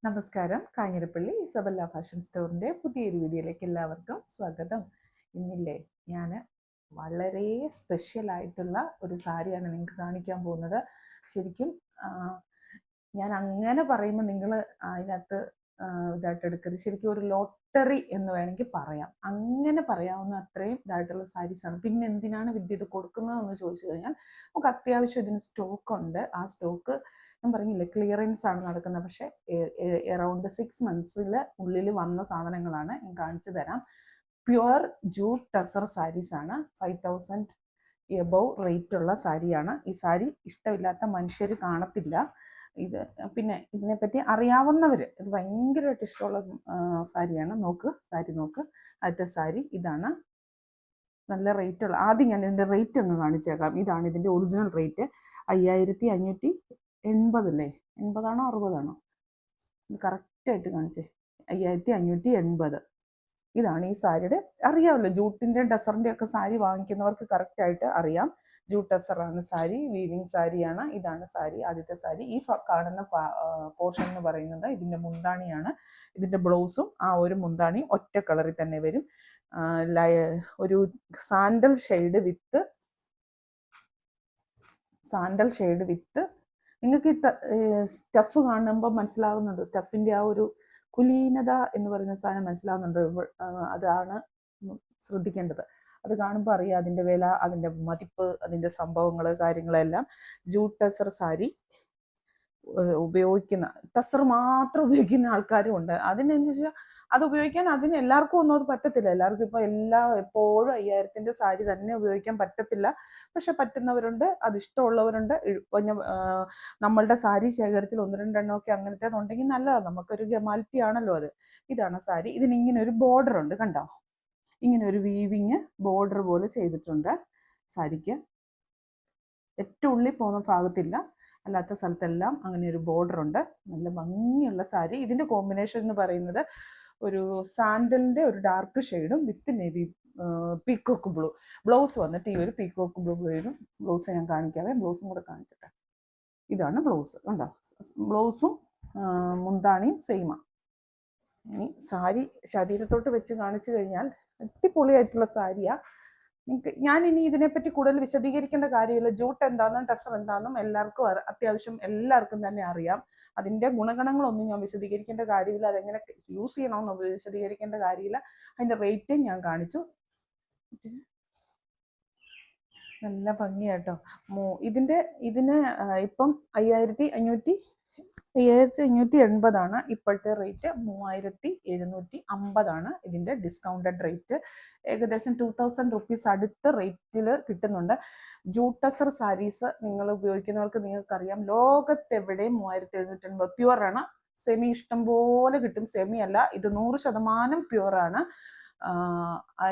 നമസ്കാരം. Kanjirappally Isabella fashion സ്റ്റോറിൻ്റെ പുതിയൊരു വീഡിയോയിലേക്ക് എല്ലാവർക്കും സ്വാഗതം. ഇന്നില്ലേ ഞാൻ വളരെ സ്പെഷ്യലായിട്ടുള്ള ഒരു സാരിയാണ് നിങ്ങൾക്ക് കാണിക്കാൻ പോകുന്നത്. ശരിക്കും ഞാൻ അങ്ങനെ പറയുമ്പോൾ നിങ്ങൾ അതിനകത്ത് ഇതായിട്ട് എടുക്കരുത്. ശരിക്കും ഒരു ലോട്ടറി എന്ന് വേണമെങ്കിൽ പറയാം. അങ്ങനെ പറയാവുന്ന അത്രയും ഇതായിട്ടുള്ള സാരീസാണ്. പിന്നെ എന്തിനാണ് വിദ്യ ഇത് കൊടുക്കുന്നതെന്ന് ചോദിച്ചു കഴിഞ്ഞാൽ നമുക്ക് അത്യാവശ്യം ഇതിന് സ്റ്റോക്ക് ഉണ്ട്. ആ സ്റ്റോക്ക് ഞാൻ പറഞ്ഞില്ലേ ക്ലിയറൻസ് ആണ് നടക്കുന്നത്. പക്ഷേ അറൗണ്ട് 6 months ഉള്ളിൽ വന്ന സാധനങ്ങളാണ്. ഞാൻ കാണിച്ചു തരാം. പ്യുവർ ജൂട്ട് ടസർ സാരീസ് ആണ്. 5000 എബവ് റേറ്റ് ഉള്ള സാരിയാണ്. ഈ സാരി ഇഷ്ടമില്ലാത്ത മനുഷ്യർ കാണത്തില്ല. ഇത് പിന്നെ ഇതിനെപ്പറ്റി അറിയാവുന്നവർ ഇത് ഭയങ്കരമായിട്ട് ഇഷ്ടമുള്ള സാരിയാണ്. സാരി നോക്ക്. ആദ്യത്തെ സാരി ഇതാണ്. നല്ല റേറ്റ് ഉള്ള. ആദ്യം ഞാൻ ഇതിൻ്റെ റേറ്റ് ഒന്ന് കാണിച്ചേക്കാം. ഇതാണ് ഇതിൻ്റെ ഒറിജിനൽ റേറ്റ്. 5580 അല്ലേ? 80ആണോ 60ആണോ? ഇത് കറക്റ്റായിട്ട് കാണിച്ചേ. 5580. ഇതാണ് ഈ സാരിയുടെ. അറിയാമല്ലോ, ജൂട്ടിൻ്റെ ടസറിൻ്റെ ഒക്കെ സാരി വാങ്ങിക്കുന്നവർക്ക് കറക്റ്റായിട്ട് അറിയാം. ജൂട്ട് ടസറാണ് സാരി, വീവിങ് സാരിയാണ്. ഇതാണ് സാരി, ആദ്യത്തെ സാരി. ഈ കാണുന്ന പോർഷൻ എന്ന് പറയുന്നത് ഇതിൻ്റെ മുന്താണിയാണ്. ഇതിൻ്റെ ബ്ലൗസും ആ ഒരു മുന്താണിയും ഒറ്റ കളറിൽ തന്നെ വരും. ഒരു സാൻഡൽ ഷെയ്ഡ് വിത്ത് നിങ്ങൾക്ക് ഈ സ്റ്റഫ് കാണുമ്പോൾ മനസ്സിലാവുന്നുണ്ടോ? സ്റ്റഫിൻ്റെ ആ ഒരു കുലീനത എന്ന് പറയുന്ന സാധനം മനസ്സിലാവുന്നുണ്ടോ? അതാണ് ശ്രദ്ധിക്കേണ്ടത്. അത് കാണുമ്പോൾ അറിയാം അതിൻ്റെ വില, അതിൻ്റെ മതിപ്പ്, അതിൻ്റെ സംഭവങ്ങൾ, കാര്യങ്ങളെല്ലാം. ജൂട്ട് ടസർ സാരി ടസർ മാത്രം ഉപയോഗിക്കുന്ന ആൾക്കാരും ഉണ്ട്. അതിനെന്ന് വെച്ചാൽ അത് ഉപയോഗിക്കാൻ എല്ലാവർക്കും ഒന്നും അത് പറ്റത്തില്ല. എല്ലാവർക്കും ഇപ്പോൾ എപ്പോഴും 5000ൻ്റെ സാരി തന്നെ ഉപയോഗിക്കാൻ പറ്റത്തില്ല. പക്ഷെ പറ്റുന്നവരുണ്ട്, അത് ഇഷ്ടമുള്ളവരുണ്ട്. പിന്നെ നമ്മളുടെ സാരി ശേഖരത്തിൽ 1-2 ഒക്കെ അങ്ങനത്തേതുണ്ടെങ്കിൽ നല്ലതാണ്. നമുക്കൊരു ഗമാലിറ്റി ആണല്ലോ അത്. ഇതാണ് സാരി. ഇതിനിങ്ങനെ ഒരു ബോർഡർ ഉണ്ട്, കണ്ടോ? ഇങ്ങനെ ഒരു വീവിങ് ബോർഡർ പോലെ ചെയ്തിട്ടുണ്ട് സാരിക്ക്. ഏറ്റവും ഉള്ളിൽ പോകുന്ന ഭാഗത്തില്ല, അല്ലാത്ത സ്ഥലത്തെല്ലാം അങ്ങനെ ഒരു ബോർഡർ ഉണ്ട്. നല്ല ഭംഗിയുള്ള സാരി. ഇതിൻ്റെ കോമ്പിനേഷൻ എന്ന് പറയുന്നത് ഒരു സാൻഡലിൻ്റെ ഒരു ഡാർക്ക് ഷെയ്ഡും വിത്ത് നേവി പീക്കോക്ക് ബ്ലൂ. ബ്ലൗസ് വന്നിട്ട് ഈ ഒരു പീക്കോക്ക് ബ്ലൂ വരും. ബ്ലൗസ് ഞാൻ കാണിക്കാവേ. ബ്ലൗസും കൂടെ കാണിച്ചിട്ട്. ഇതാണ് ബ്ലൗസ്, കണ്ടോ? ബ്ലൗസും മുന്താണിയും സെയിമാണ്. ഇനി സാരി ശരീരത്തോട്ട് വെച്ച് കാണിച്ചു കഴിഞ്ഞാൽ അടിപൊളിയായിട്ടുള്ള സാരിയാണ്. ഞാൻ ഇനി ഇതിനെപ്പറ്റി കൂടുതൽ വിശദീകരിക്കേണ്ട കാര്യമില്ല. ജൂട്ട് എന്താണെന്നും ടസർ എന്താണെന്നും അത്യാവശ്യം എല്ലാവർക്കും തന്നെ അറിയാം. അതിൻ്റെ ഗുണഗണങ്ങളൊന്നും ഞാൻ വിശദീകരിക്കേണ്ട കാര്യമില്ല. അതെങ്ങനെ യൂസ് ചെയ്യണമെന്ന് വിശദീകരിക്കേണ്ട കാര്യമില്ല. അതിൻ്റെ റേറ്റും ഞാൻ കാണിച്ചു. നല്ല ഭംഗിയാട്ടോ. ഇതിന് ഇപ്പം 5580 ഇപ്പോഴത്തെ റേറ്റ്. 3750 ഇതിൻ്റെ ഡിസ്കൗണ്ടഡ് റേറ്റ്. ഏകദേശം 2000 rupees അടുത്ത റേറ്റിൽ കിട്ടുന്നുണ്ട്. ജൂട്ട് ടസർ സാരീസ് നിങ്ങൾ ഉപയോഗിക്കുന്നവർക്ക് നിങ്ങൾക്കറിയാം, ലോകത്തെവിടെയും 3750 പ്യുവറാണ്. സെമി ഇഷ്ടം പോലെ കിട്ടും. സെമി അല്ല, ഇത് 100% പ്യുവറാണ്.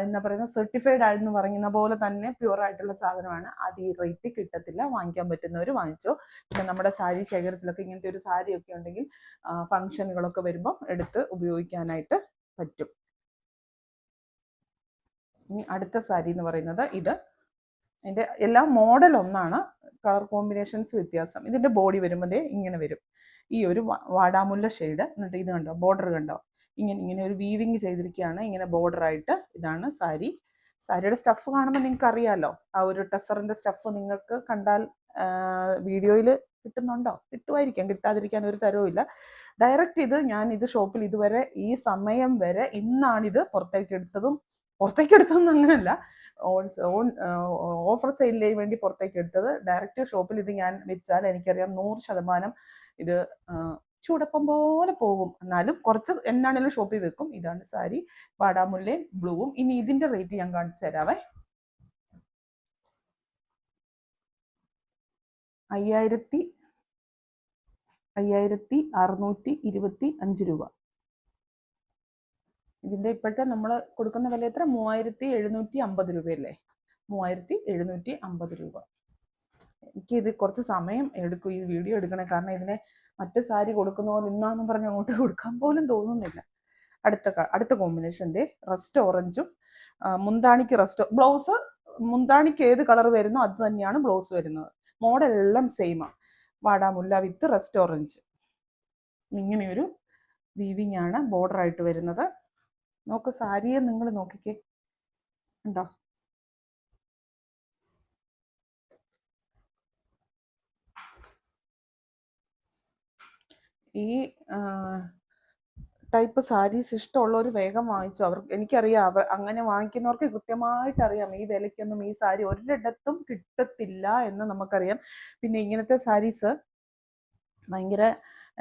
എന്താ പറയുന്നത്, സർട്ടിഫൈഡ് ആയെന്ന് പറയുന്ന പോലെ തന്നെ പ്യുവർ ആയിട്ടുള്ള സാധനമാണ്. അത് ഈ റേറ്റ് കിട്ടത്തില്ല. വാങ്ങിക്കാൻ പറ്റുന്നവർ വാങ്ങിച്ചോ. പിന്നെ നമ്മുടെ സാരി ശേഖരത്തിലൊക്കെ ഇങ്ങനത്തെ ഒരു സാരിയൊക്കെ ഉണ്ടെങ്കിൽ ഫംഗ്ഷനുകളൊക്കെ വരുമ്പോൾ എടുത്ത് ഉപയോഗിക്കാനായിട്ട് പറ്റും. ഇനി അടുത്ത സാരി എന്ന് പറയുന്നത് ഇതിൻ്റെ എല്ലാം മോഡൽ ഒന്നാണ്, കളർ കോമ്പിനേഷൻസ് വ്യത്യാസം. ഇതിൻ്റെ ബോഡി വരുമ്പോൾ ഇങ്ങനെ വരും. ഈ ഒരു വാടാമുല്ല ഷെയ്ഡ്. എന്നിട്ട് ഇത് കണ്ടോ, ബോർഡർ കണ്ടോ? ഇങ്ങനെ ഒരു വീവിങ് ചെയ്തിരിക്കുകയാണ്, ഇങ്ങനെ ബോർഡറായിട്ട്. ഇതാണ് സാരി. സാരിയുടെ സ്റ്റഫ് കാണുമ്പോൾ നിങ്ങൾക്ക് അറിയാമല്ലോ. ആ ഒരു ടസറിൻ്റെ സ്റ്റഫ് നിങ്ങൾക്ക് കണ്ടാൽ വീഡിയോയിൽ കിട്ടുന്നുണ്ടോ? കിട്ടുമായിരിക്കാം, കിട്ടാതിരിക്കാൻ ഒരു തരവുമില്ല. ഡയറക്റ്റ് ഞാൻ ഷോപ്പിൽ ഇതുവരെ ഈ സമയം വരെ ഇന്നാണിത് പുറത്തേക്കെടുത്തതെന്ന് അങ്ങനെയല്ല, ഓഫർ സെയിലിന് വേണ്ടി പുറത്തേക്കെടുത്തത്. ഡയറക്റ്റ് ഷോപ്പിൽ ഇത് ഞാൻ വെച്ചാൽ എനിക്കറിയാം 100% ഇത് ചൂടപ്പം പോലെ പോകും. എന്നാലും കുറച്ച് എന്നാണെങ്കിലും ഷോപ്പിൽ വെക്കും. ഇതാണ് സാരി, വാടാമുല്ലയും ബ്ലൂവും. ഇനി ഇതിന്റെ റേറ്റ് ഞാൻ കാണിച്ചു തരാവേ. 5625 രൂപ. ഇതിന്റെ ഇപ്പോഴത്തെ നമ്മൾ കൊടുക്കുന്ന വില എത്ര? 3750 രൂപയല്ലേ? 3750 രൂപ. എനിക്കിത് കുറച്ച് സമയം എടുക്കും ഈ വീഡിയോ എടുക്കണേ. കാരണം ഇതിനെ മറ്റു സാരി കൊടുക്കുന്ന പോലെ ഇന്നാന്നും പറഞ്ഞ് അങ്ങോട്ട് കൊടുക്കാൻ പോലും തോന്നുന്നില്ല. അടുത്ത കോമ്പിനേഷൻ്റെ റസ്റ്റ് ഓറഞ്ചും മുന്താണിക്ക് ബ്ലൗസ്. മുന്താണിക്ക് ഏത് കളർ വരുന്നോ അത് തന്നെയാണ് ബ്ലൗസ് വരുന്നത്. മോഡൽ എല്ലാം സെയിമാണ്. വാടാമുല്ല വിത്ത് റസ്റ്റ് ഓറഞ്ച്. ഇങ്ങനെയൊരു വീവിങ് ആണ് ബോർഡർ ആയിട്ട് വരുന്നത്. നോക്ക് സാരിയെ നിങ്ങൾ നോക്കിക്കേ, ഉണ്ടോ? ഈ ടൈപ്പ് സാരീസ് ഇഷ്ടമുള്ളവർ വേഗം വാങ്ങിച്ചു. എനിക്കറിയാം, അങ്ങനെ വാങ്ങിക്കുന്നവർക്ക് കൃത്യമായിട്ട് അറിയാം ഈ വിലയ്ക്കൊന്നും ഈ സാരി ഒരിടത്തും കിട്ടത്തില്ല എന്ന് നമുക്കറിയാം. പിന്നെ ഇങ്ങനത്തെ സാരീസ് ഭയങ്കര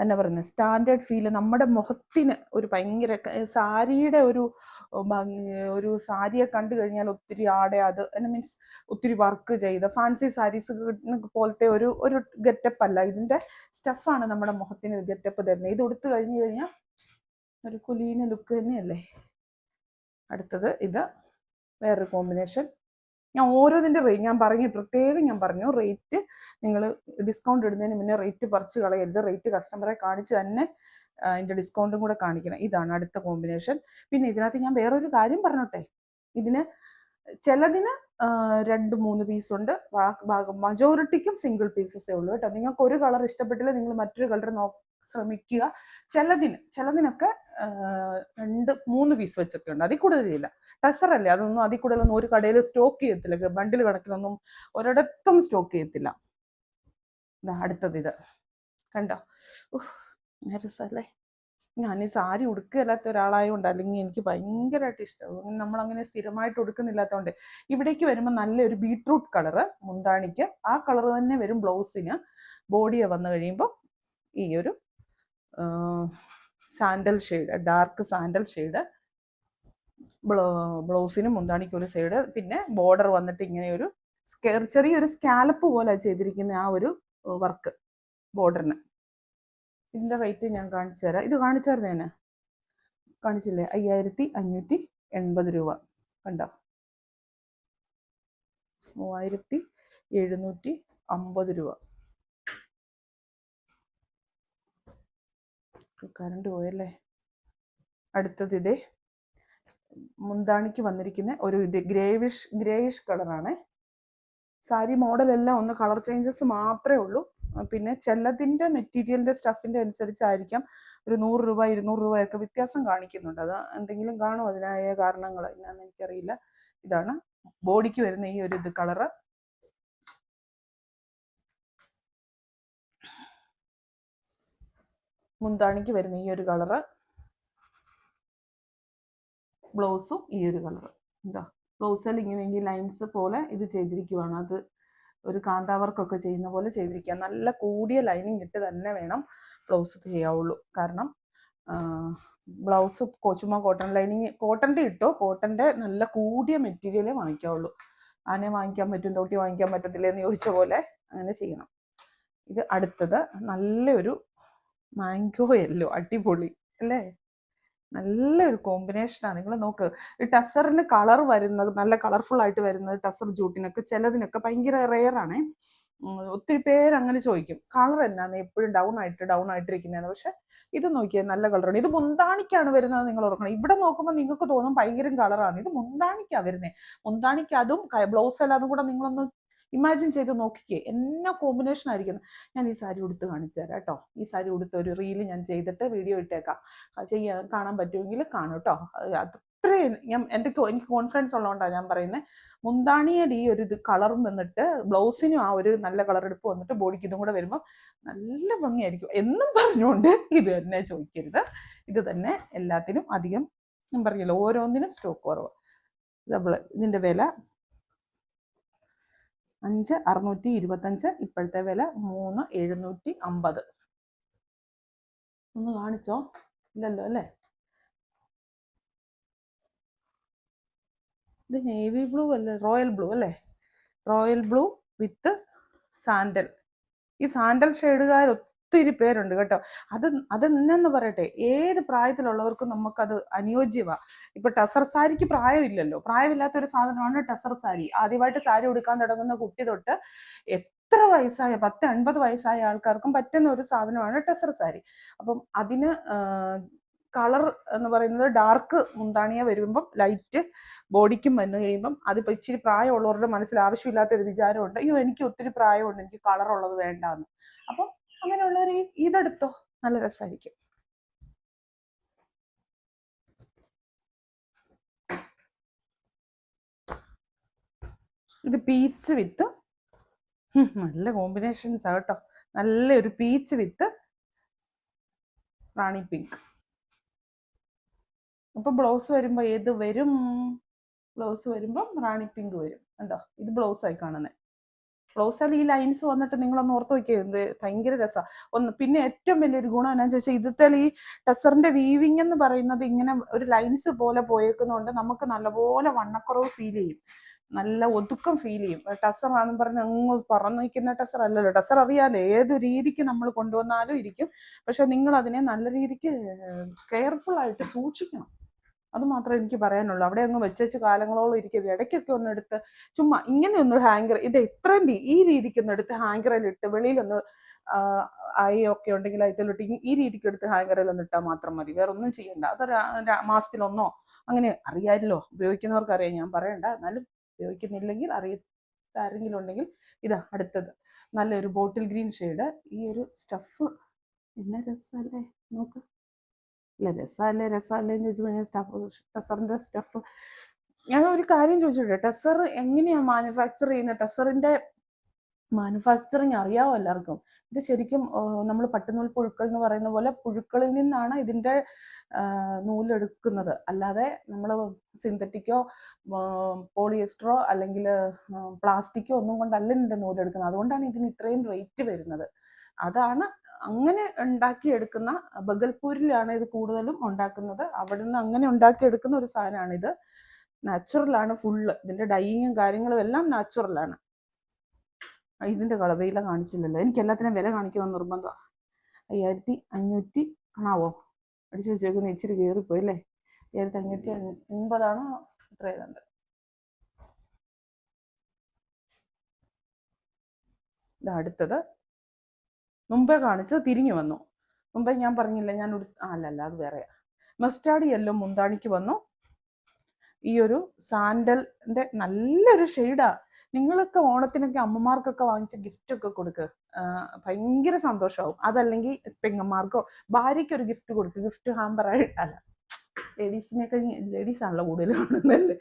എന്നാ പറയുന്നത്, സ്റ്റാൻഡേർഡ് ഫീല്, നമ്മുടെ മുഖത്തിന് ഒരു ഭയങ്കര സാരിയുടെ ഒരു സാരിയെ കണ്ടു കഴിഞ്ഞാൽ ഒത്തിരി ആടെ അത് എന്നാ മീൻസ് ഒത്തിരി വർക്ക് ചെയ്ത ഫാൻസി സാരീസ് പോലത്തെ ഒരു ഗെറ്റപ്പ് അല്ല. ഇതിന്റെ സ്റ്റഫാണ് നമ്മുടെ മുഖത്തിന് ഗെറ്റപ്പ് തരുന്നത്. ഇത് ഉടുത്തു കഴിഞ്ഞു കഴിഞ്ഞാൽ ഒരു കുലീന ലുക്ക് തന്നെയല്ലേ. അടുത്തത് ഇത് വേറൊരു കോമ്പിനേഷൻ. ഞാൻ ഓരോന്നിൻ്റെ ഞാൻ പറഞ്ഞു റേറ്റ് നിങ്ങൾ ഡിസ്കൗണ്ട് ഇടുന്നതിന് മുന്നേ റേറ്റ് പറിച്ച് കളയരുത്. റേറ്റ് കസ്റ്റമറെ കാണിച്ച് തന്നെ അതിൻ്റെ ഡിസ്കൗണ്ടും കൂടെ കാണിക്കണം. ഇതാണ് അടുത്ത കോമ്പിനേഷൻ. പിന്നെ ഇതിനകത്ത് ഞാൻ വേറൊരു കാര്യം പറഞ്ഞോട്ടെ, ഇതിന് ചിലതിന് 2-3 പീസുണ്ട്, മജോറിറ്റിക്കും സിംഗിൾ പീസസേ ഉള്ളൂ കേട്ടോ. നിങ്ങൾക്ക് ഒരു കളർ ഇഷ്ടപ്പെട്ടില്ല നിങ്ങൾ മറ്റൊരു കളർ ശ്രമിക്കുക. ചിലതിനൊക്കെ 2-3 പീസ് വെച്ചൊക്കെ ഉണ്ട്, അതിൽ കൂടുതലില്ല. ടസർ അല്ലേ, അതൊന്നും അതിൽ കൂടുതലൊന്നും ഒരു കടയിൽ സ്റ്റോക്ക് ചെയ്യത്തില്ല, ബണ്ടിൽ കണക്കിലൊന്നും ഒരിടത്തും സ്റ്റോക്ക് ചെയ്യത്തില്ല. അടുത്തത് ഇത് കണ്ടോ, രസമല്ലേ. ഞാൻ ഈ സാരി ഉടുക്കില്ലാത്ത ഒരാളായതുകൊണ്ട്, അല്ലെങ്കിൽ എനിക്ക് ഭയങ്കരമായിട്ട് ഇഷ്ടമാണ്. നമ്മളങ്ങനെ സ്ഥിരമായിട്ട് ഉടുക്കുന്നില്ലാത്തതുകൊണ്ട് ഇവിടേക്ക് വരുമ്പോൾ നല്ലൊരു ബീട്രൂട്ട് കളറ് മുന്താണിക്ക്, ആ കളർ തന്നെ വരും ബ്ലൗസിന്. ബോഡിയെ വന്നു കഴിയുമ്പോൾ ഈ ഒരു sandal shade, dark sandal shade ബ്ലൗസിനും മുന്താണിക്കും ഒരു സൈഡ്. പിന്നെ ബോർഡർ വന്നിട്ട് ഇങ്ങനെ ഒരു ചെറിയൊരു സ്കാലപ്പ് പോലെ ചെയ്തിരിക്കുന്ന ആ ഒരു വർക്ക് ബോർഡറിന്. ഇതിന്റെ റേറ്റ് ഞാൻ കാണിച്ചു തരാം. ഇത് കാണിച്ചായിരുന്നു ഞാൻ, കാണിച്ചില്ലേ? 5580 രൂപ. കണ്ടോ, 3750 രൂപ. കറണ്ട് പോയല്ലേ. അടുത്തത് ഇതേ മുന്താണിക്ക് വന്നിരിക്കുന്ന ഒരു ഗ്രേയിഷ് കളറാണ്. സാരി മോഡലെല്ലാം ഒന്ന് കളർ ചേഞ്ചസ് മാത്രമേ ഉള്ളൂ. പിന്നെ ചിലതിൻ്റെ മെറ്റീരിയലിൻ്റെ സ്റ്റഫിൻ്റെ അനുസരിച്ചായിരിക്കാം ഒരു 100 രൂപ 200 രൂപയൊക്കെ വ്യത്യാസം കാണിക്കുന്നുണ്ട്. അത് എന്തെങ്കിലും കാണും അതിനായ കാരണങ്ങൾ, എന്നാന്ന് എനിക്കറിയില്ല. ഇതാണ് ബോഡിക്ക് വരുന്ന ഈ ഒരു കളറ്. മുന്താണിക്ക് വരുന്ന ഈ ഒരു കളറ്, ബ്ലൗസും ഈ ഒരു കളറ്. എന്താ ബ്ലൗസിൽ ഇങ്ങനെ ഈ ലൈൻസ് പോലെ ഇത് ചെയ്തിരിക്കുവാണ്. അത് ഒരു കാന്താവർക്കൊക്കെ ചെയ്യുന്ന പോലെ ചെയ്തിരിക്കുക. നല്ല കൂടിയ ലൈനിങ് ഇട്ട് തന്നെ വേണം ബ്ലൗസ് ചെയ്യാവുള്ളൂ. കാരണം ബ്ലൗസ് ചുമ്മാ കോട്ടൺ ലൈനിങ്, കോട്ടൻ്റെ ഇട്ടോ, കോട്ടൻ്റെ നല്ല കൂടിയ മെറ്റീരിയലേ വാങ്ങിക്കാവുള്ളൂ. ആനെ വാങ്ങിക്കാൻ പറ്റും, തോട്ടി വാങ്ങിക്കാൻ പറ്റത്തില്ല എന്ന് ചോദിച്ച പോലെ അങ്ങനെ ചെയ്യണം. ഇത് അടുത്തത് നല്ലൊരു മാംഗോ യെല്ലോ, അടിപൊളി അല്ലേ, നല്ലൊരു കോമ്പിനേഷനാണ്. നിങ്ങൾ നോക്ക്, ഈ ടസറിന് കളർ വരുന്നത് നല്ല കളർഫുൾ ആയിട്ട് വരുന്നത് ടസർ ജൂട്ടിനൊക്കെ ചിലതിനൊക്കെ ഭയങ്കര റെയർ ആണ്. ഒത്തിരി പേര് അങ്ങനെ ചോദിക്കും കളർ എന്നാന്ന് എപ്പോഴും ഡൗൺ ആയിട്ടിരിക്കുന്നതാണ്. പക്ഷെ ഇത് നോക്കിയാൽ നല്ല കളറാണ്. ഇത് മുന്താണിക്കാണ് വരുന്നത്, നിങ്ങൾ ഓർക്കണം. ഇവിടെ നോക്കുമ്പോൾ നിങ്ങൾക്ക് തോന്നും ഭയങ്കര കളറാണ്, ഇത് മുന്താണിക്കാണ് വരുന്നത്. മുന്താണിക്ക് അതും ബ്ലൗസ് അല്ല, അതും കൂടെ നിങ്ങളൊന്ന് ഇമാജിൻ ചെയ്ത് നോക്കിക്കേ, എന്നാ കോമ്പിനേഷൻ ആയിരിക്കുന്നു. ഞാൻ ഈ സാരി ഉടുത്ത് കാണിച്ചു തരാം കേട്ടോ. ഈ സാരി ഉടുത്ത് ഒരു റീല് ഞാൻ ചെയ്തിട്ട് വീഡിയോ ഇട്ടേക്കാം. കാണാൻ പറ്റുമെങ്കിൽ കാണും കേട്ടോ. അത്രയും എനിക്ക് കോൺഫിഡൻസ് ഉള്ളതുകൊണ്ടാണ് ഞാൻ പറയുന്നത്. മുന്താണിയിൽ ഈ ഒരു കളറും വന്നിട്ട് ബ്ലൗസിനും ആ ഒരു നല്ല കളർ എടുപ്പ് വന്നിട്ട് ബോഡിക്ക് ഇതും കൂടെ വരുമ്പോൾ നല്ല ഭംഗിയായിരിക്കും. എന്നും പറഞ്ഞുകൊണ്ട് ഇത് തന്നെ ചോദിക്കരുത്. ഇത് തന്നെ എല്ലാത്തിനും അധികം ഞാൻ പറഞ്ഞല്ലോ, ഓരോന്നിനും സ്റ്റോക്ക് കുറവ്. ഇതിന്റെ വില 5625, ഇപ്പോഴത്തെ വില 3750. ഒന്ന് കാണിച്ചോ? ഇല്ലല്ലോ അല്ലേ. ഇത് നേവി ബ്ലൂ അല്ലേ, റോയൽ ബ്ലൂ അല്ലേ, റോയൽ ബ്ലൂ വിത്ത് സാൻഡൽ. ഈ സാൻഡൽ ഷെയ്ഡുകാർ ഒത്തിരി പേരുണ്ട് കേട്ടോ. അത് എന്നു പറയട്ടെ, ഏത് പ്രായത്തിലുള്ളവർക്കും നമുക്കത് അനുയോജ്യമാണ്. ഇപ്പൊ ടസർ സാരിക്ക് പ്രായമില്ലല്ലോ, പ്രായമില്ലാത്ത ഒരു സാധനമാണ് ടസർ സാരി. ആദ്യമായിട്ട് സാരി ഉടുക്കാൻ തുടങ്ങുന്ന കുട്ടി തൊട്ട് എത്ര വയസ്സായ 10-50 വയസ്സായ ആൾക്കാർക്കും പറ്റുന്ന ഒരു സാധനമാണ് ടസർ സാരി. അപ്പം അതിന് കളർ എന്ന് പറയുന്നത് ഡാർക്ക് മുന്താണിയ വരുമ്പം ലൈറ്റ് ബോഡിക്കും വന്നു കഴിയുമ്പം അതിപ്പോൾ ഇച്ചിരി പ്രായമുള്ളവരുടെ മനസ്സിൽ ആവശ്യമില്ലാത്ത ഒരു വിചാരമുണ്ട്, അയ്യോ എനിക്ക് ഒത്തിരി പ്രായമുണ്ട് എനിക്ക് കളർ ഉള്ളത് വേണ്ടാന്ന്. അപ്പം അങ്ങനെയുള്ളവർ ഇതെടുത്തോ, നല്ല രസമായിരിക്കും. ഇത് പീച്ച് വിത്ത് നല്ല കോമ്പിനേഷൻസ് ആട്ടോ. നല്ലൊരു പീച്ച് വിത്ത് റാണി പിങ്ക്. അപ്പൊ ബ്ലൗസ് വരുമ്പോ ഏത് വരും? ബ്ലൗസ് വരുമ്പം റാണി പിങ്ക് വരും. കണ്ടോ, ഇത് ബ്ലൗസ് ആയി കാണുന്നത്. ബ്ലൗസിൽ ഈ ലൈൻസ് വന്നിട്ട് നിങ്ങളൊന്ന് ഓർത്ത് നോക്കിയത് ഭയങ്കര രസമാണ്. ഒന്ന് പിന്നെ ഏറ്റവും വലിയൊരു ഗുണം എന്നാന്ന് ചോദിച്ചാൽ ഇതിൽ ഈ ടെസറിന്റെ വീവിങ് എന്ന് പറയുന്നത് ഇങ്ങനെ ഒരു ലൈൻസ് പോലെ പോയേക്കുന്നതുകൊണ്ട് നമുക്ക് നല്ലപോലെ വണ്ണക്കുറവ് ഫീൽ ചെയ്യും, നല്ല ഒതുക്കം ഫീൽ ചെയ്യും. ടെസർ ആണെന്ന് പറഞ്ഞ് അങ്ങ് പറന്ന് നിൽക്കുന്ന ടെസർ അല്ലല്ലോ. ടെസർ അറിയാലോ, ഏത് രീതിക്ക് നമ്മൾ കൊണ്ടുവന്നാലും ഇരിക്കും. പക്ഷെ നിങ്ങൾ അതിനെ നല്ല രീതിക്ക് കെയർഫുൾ ആയിട്ട് സൂക്ഷിക്കണം. അത് മാത്രമേ എനിക്ക് പറയാനുള്ളൂ. അവിടെ അങ്ങ് വെച്ച് കാലങ്ങളോളം ഇരിക്കരുത്. ഇടയ്ക്കൊക്കെ ഒന്ന് എടുത്ത് ചുമ്മാ ഇങ്ങനെ ഒന്ന് ഹാങ്കർ, ഇത് എത്രയും ഈ രീതിക്ക് ഒന്ന് എടുത്ത് ഹാങ്കറിലിട്ട് വെളിയിലൊന്ന് ഒക്കെ ഉണ്ടെങ്കിൽ അതിലോട്ട് ഈ രീതിക്ക് എടുത്ത് ഹാങ്കറിൽ ഒന്ന് ഇട്ടാൽ മാത്രം മതി. വേറെ ഒന്നും ചെയ്യണ്ട. അതൊരു മാസത്തിലൊന്നോ അങ്ങനെ അറിയാമല്ലോ, ഉപയോഗിക്കുന്നവർക്ക് അറിയാം, ഞാൻ പറയണ്ട. എന്നാലും ഉപയോഗിക്കുന്നില്ലെങ്കിൽ അറിയാത്ത ആരെങ്കിലും ഉണ്ടെങ്കിൽ ഇതാ അടുത്തത് നല്ലൊരു ബോട്ടിൽ ഗ്രീൻ ഷെയ്ഡ്. ഈ ഒരു സ്റ്റഫ് എന്നാ രസമല്ലേ, നോക്ക്. ഇല്ല രസമല്ലേ എന്ന് ചോദിച്ചു കഴിഞ്ഞാൽ ടെസറിന്റെ സ്റ്റഫ്. ഞാൻ ഒരു കാര്യം ചോദിച്ചോട്ടെ, ടെസർ എങ്ങനെയാ മാനുഫാക്ചർ ചെയ്യുന്നത്? ടെസറിന്റെ മാനുഫാക്ചറിങ് അറിയാവോ എല്ലാവർക്കും? ഇത് ശരിക്കും നമ്മൾ പട്ടുനൂൽ പുഴുക്കൾ എന്ന് പറയുന്ന പോലെ പുഴുക്കളിൽ നിന്നാണ് ഇതിന്റെ നൂലെടുക്കുന്നത്. അല്ലാതെ നമ്മൾ സിന്തറ്റിക്കോ പോളിയസ്റ്ററോ അല്ലെങ്കിൽ പ്ലാസ്റ്റിക്കോ ഒന്നും കൊണ്ടല്ല ഇതിന്റെ നൂലെടുക്കുന്നത്. അതുകൊണ്ടാണ് ഇതിന് ഇത്രയും റേറ്റ് വരുന്നത്. അതാണ് അങ്ങനെ ഉണ്ടാക്കിയെടുക്കുന്ന, ബഗൽപൂരിലാണ് ഇത് കൂടുതലും ഉണ്ടാക്കുന്നത്. അവിടെ നിന്ന് അങ്ങനെ ഉണ്ടാക്കിയെടുക്കുന്ന ഒരു സാധനമാണ് ഇത്. നാച്ചുറലാണ് ഫുള്ള്. ഇതിന്റെ ഡൈയിങ്ങും കാര്യങ്ങളും എല്ലാം നാച്ചുറലാണ്. ഇതിന്റെ വില കാണിച്ചില്ലല്ലോ. എനിക്ക് എല്ലാത്തിനും വില കാണിക്കുമെന്ന് നിർബന്ധമാണ്. 5500 ആണാവോ അടിച്ചു വെച്ചേക്കുന്ന, ഇച്ചിരി കയറിപ്പോയി അല്ലേ. 5580 എത്ര ഏതാണ്ട്. ഇത് അടുത്തത് മുമ്പേ കാണിച്ച് തിരിഞ്ഞു വന്നു. മുമ്പേ ഞാൻ പറഞ്ഞില്ല, ഞാൻ അല്ലല്ല അത് വേറെയാ. മസ്റ്റാർഡ് യെല്ലോ മുന്താണിക്ക് വന്നു. ഈ ഒരു സാൻഡലിന്റെ നല്ലൊരു ഷെയ്ഡാ. നിങ്ങളൊക്കെ ഓണത്തിനൊക്കെ അമ്മമാർക്കൊക്കെ വാങ്ങിച്ച ഗിഫ്റ്റ് ഒക്കെ കൊടുക്കുക, ഭയങ്കര സന്തോഷമാവും. അതല്ലെങ്കിൽ പെങ്ങന്മാർക്കോ ഭാര്യയ്ക്ക് ഒരു ഗിഫ്റ്റ് കൊടുക്കുക, ഗിഫ്റ്റ് ഹാമ്പറായിട്ട്. അല്ല, ലേഡീസിനൊക്കെ ലേഡീസ് ആണല്ലോ കൂടുതൽ കാണുന്നല്ലേ.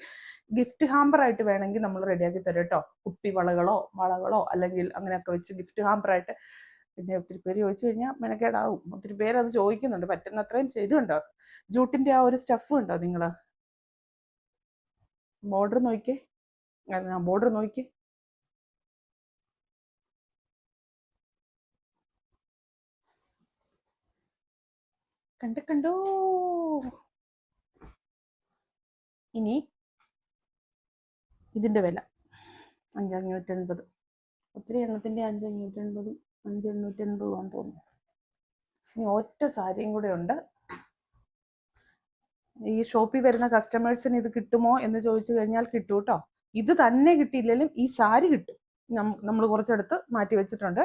ഗിഫ്റ്റ് ഹാമ്പറായിട്ട് വേണമെങ്കിൽ നമ്മൾ റെഡിയാക്കി തരാം കേട്ടോ. കുപ്പി വളകളോ അല്ലെങ്കിൽ അങ്ങനെയൊക്കെ വെച്ച് ഗിഫ്റ്റ് ഹാമ്പറായിട്ട്. പിന്നെ ഒത്തിരി പേര് ചോദിച്ചു കഴിഞ്ഞാൽ മെനക്കേടാവും. ഒത്തിരി പേര് അത് ചോദിക്കുന്നുണ്ട്. പറ്റുന്നത്രയും ചെയ്തുണ്ടോ? ജൂട്ടിന്റെ ആ ഒരു സ്റ്റഫ് ഉണ്ടോ നിങ്ങൾ? ബോർഡർ നോക്കിയേ, ബോർഡർ നോക്കി. കണ്ടോ? ഇനി ഇതിന്റെ വില 5580. ഒത്തിരി എണ്ണത്തിന്റെ 5580, 5880 ആണെന്ന് തോന്നുന്നു. ഇനി ഒറ്റ സാരിയും കൂടെ ഉണ്ട്. ഈ ഷോപ്പിൽ വരുന്ന കസ്റ്റമേഴ്സിന് ഇത് കിട്ടുമോ എന്ന് ചോദിച്ചു കഴിഞ്ഞാൽ കിട്ടും കേട്ടോ. ഇത് തന്നെ കിട്ടിയില്ലെങ്കിലും ഈ സാരി കിട്ടും. നമ്മൾ കുറച്ചെടുത്ത് മാറ്റി വെച്ചിട്ടുണ്ട്.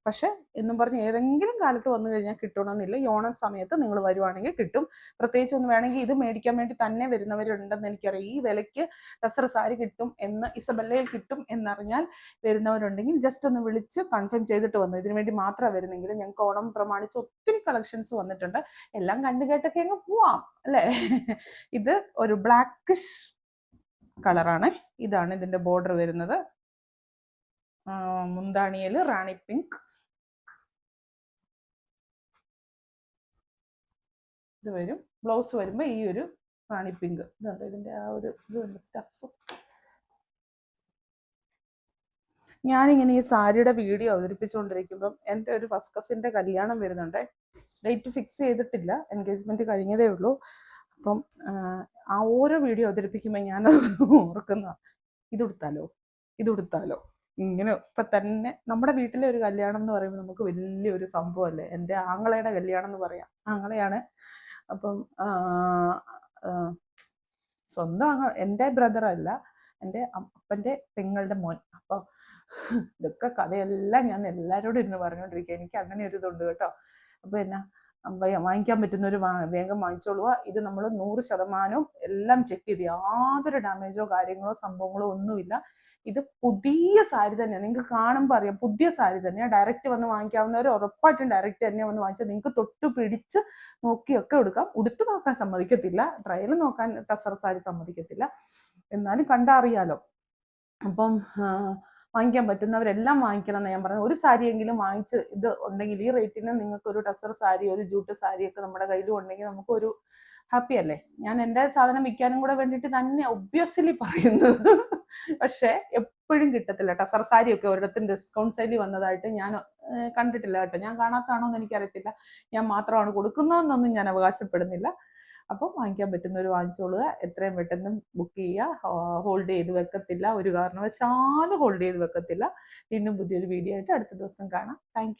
പക്ഷെ എന്നും പറഞ്ഞ് ഏതെങ്കിലും കാലത്ത് വന്നു കഴിഞ്ഞാൽ കിട്ടണമെന്നില്ല. ഈ ഓണം സമയത്ത് നിങ്ങൾ വരുവാണെങ്കിൽ കിട്ടും. പ്രത്യേകിച്ച് ഒന്ന് വേണമെങ്കിൽ ഇത് മേടിക്കാൻ വേണ്ടി തന്നെ വരുന്നവരുണ്ടെന്ന് എനിക്കറിയാം. ഈ വിലയ്ക്ക് ടെസർ സാരി കിട്ടും എന്ന്, ഇസബല്ലയിൽ കിട്ടും എന്നറിഞ്ഞാൽ വരുന്നവരുണ്ടെങ്കിൽ ജസ്റ്റ് ഒന്ന് വിളിച്ച് കൺഫേം ചെയ്തിട്ട് വന്നു. ഇതിനു വേണ്ടി മാത്രമാണ് വരുന്നെങ്കിൽ. ഞങ്ങൾക്ക് ഓണം പ്രമാണിച്ച് ഒത്തിരി കളക്ഷൻസ് വന്നിട്ടുണ്ട്. എല്ലാം കണ്ടു കേട്ടൊക്കെ അങ്ങ് പോവാം അല്ലേ. ഇത് ഒരു ബ്ലാക്കിഷ് കളറാണ്. ഇതാണ് ഇതിന്റെ ബോർഡർ വരുന്നത്. മുന്താണിയിൽ റാണി പിങ്ക്. ഇത് വരും. ബ്ലൗസ് വരുമ്പോൾ ഈ ഒരു റാണി പിങ്ക്. ഇതുണ്ട് ഇതിന്റെ ആ ഒരു ഇതുണ്ട് സ്റ്റഫ്. ഞാനിങ്ങനെ ഈ സാരിയുടെ വീഡിയോ അവതരിപ്പിച്ചുകൊണ്ടിരിക്കുമ്പം എൻ്റെ ഒരു ഫസ്റ്റ് കസിൻ്റെ കല്യാണം വരുന്നുണ്ട്. ഡേറ്റ് ഫിക്സ് ചെയ്തിട്ടില്ല, എൻഗേജ്മെന്റ് കഴിഞ്ഞതേ ഉള്ളൂ. അപ്പം ആ ഓരോ വീഡിയോ അവതരിപ്പിക്കുമ്പോൾ ഞാനത് ഓർക്കുന്ന, ഇതുടുത്താലോ ഇങ്ങനെ. ഇപ്പം തന്നെ നമ്മുടെ വീട്ടിലെ ഒരു കല്യാണം എന്ന് പറയുമ്പോൾ നമുക്ക് വലിയൊരു സംഭവമല്ലേ. എൻ്റെ ആങ്ങളയുടെ കല്യാണം എന്ന് പറയാം. ആങ്ങളയാണ്. അപ്പം സ്വന്തം എൻ്റെ ബ്രദറല്ല, എൻ്റെ അപ്പൻ്റെ പെങ്ങളുടെ മോൻ. അപ്പം ഇതൊക്കെ കഥയെല്ലാം ഞാൻ എല്ലാവരോടും ഇരുന്ന് പറഞ്ഞുകൊണ്ടിരിക്കുക. എനിക്ക് അങ്ങനെ ഒരു ഇതുണ്ട് കേട്ടോ. അപ്പോൾ എന്നാ വാങ്ങിക്കാൻ പറ്റുന്നവർ വേഗം വാങ്ങിച്ചോളുക. ഇത് നമ്മൾ 100% എല്ലാം ചെക്ക് ചെയ്ത്, യാതൊരു ഡാമേജോ കാര്യങ്ങളോ സംഭവങ്ങളോ ഒന്നുമില്ല. ഇത് പുതിയ സാരി തന്നെയാണ്. നിങ്ങൾക്ക് കാണുമ്പോൾ അറിയാം പുതിയ സാരി തന്നെയാണ്. ഡയറക്റ്റ് വന്ന് വാങ്ങിക്കാവുന്നവർ ഉറപ്പായിട്ടും ഡയറക്റ്റ് തന്നെ വന്ന് വാങ്ങിച്ചാൽ നിങ്ങൾക്ക് തൊട്ട് പിടിച്ച് നോക്കിയൊക്കെ എടുക്കാം. ഉടുത്ത് നോക്കാൻ സമ്മതിക്കത്തില്ല, ട്രയൽ നോക്കാൻ ടെസർ സാരി സമ്മതിക്കത്തില്ല. എന്നാലും കണ്ടറിയാലോ. അപ്പം വാങ്ങിക്കാൻ പറ്റുന്നവരെല്ലാം വാങ്ങിക്കണം എന്ന് ഞാൻ പറഞ്ഞു. ഒരു സാരിയെങ്കിലും വാങ്ങിച്ച് ഇത് ഉണ്ടെങ്കിൽ ഈ റേറ്റിന് നിങ്ങൾക്ക് ഒരു ടസർ സാരി, ഒരു ജൂട്ട് സാരിയൊക്കെ നമ്മുടെ കയ്യിലും ഉണ്ടെങ്കിൽ നമുക്കൊരു ഹാപ്പി അല്ലേ. ഞാൻ എൻ്റെ സാധനം വിൽക്കാനും കൂടെ വേണ്ടിയിട്ട് തന്നെ ഒബ്വിയസ്ലി പറയുന്നത്. പക്ഷെ എപ്പോഴും കിട്ടത്തില്ല. ടസർ സാരിയൊക്കെ ഒരിടത്തും ഡിസ്കൗണ്ട് സെയിൽ വന്നതായിട്ട് ഞാൻ കണ്ടിട്ടില്ല കേട്ടോ. ഞാൻ കാണാത്താണോ എന്ന് എനിക്കറിയത്തില്ല. ഞാൻ മാത്രമാണ് കൊടുക്കുന്നതെന്നൊന്നും ഞാൻ അവകാശപ്പെടുന്നില്ല. അപ്പം വാങ്ങിക്കാൻ പറ്റുന്നവർ വാങ്ങിച്ചോളുക. എത്രയും പെട്ടെന്ന് ബുക്ക് ചെയ്യുക. ഹോൾഡ് ചെയ്ത് വെക്കത്തില്ല, ഒരു കാരണവശാലും ഹോൾഡ് ചെയ്ത് വെക്കത്തില്ല. വീണ്ടും പുതിയൊരു വീഡിയോ ആയിട്ട് അടുത്ത ദിവസം കാണാം. താങ്ക്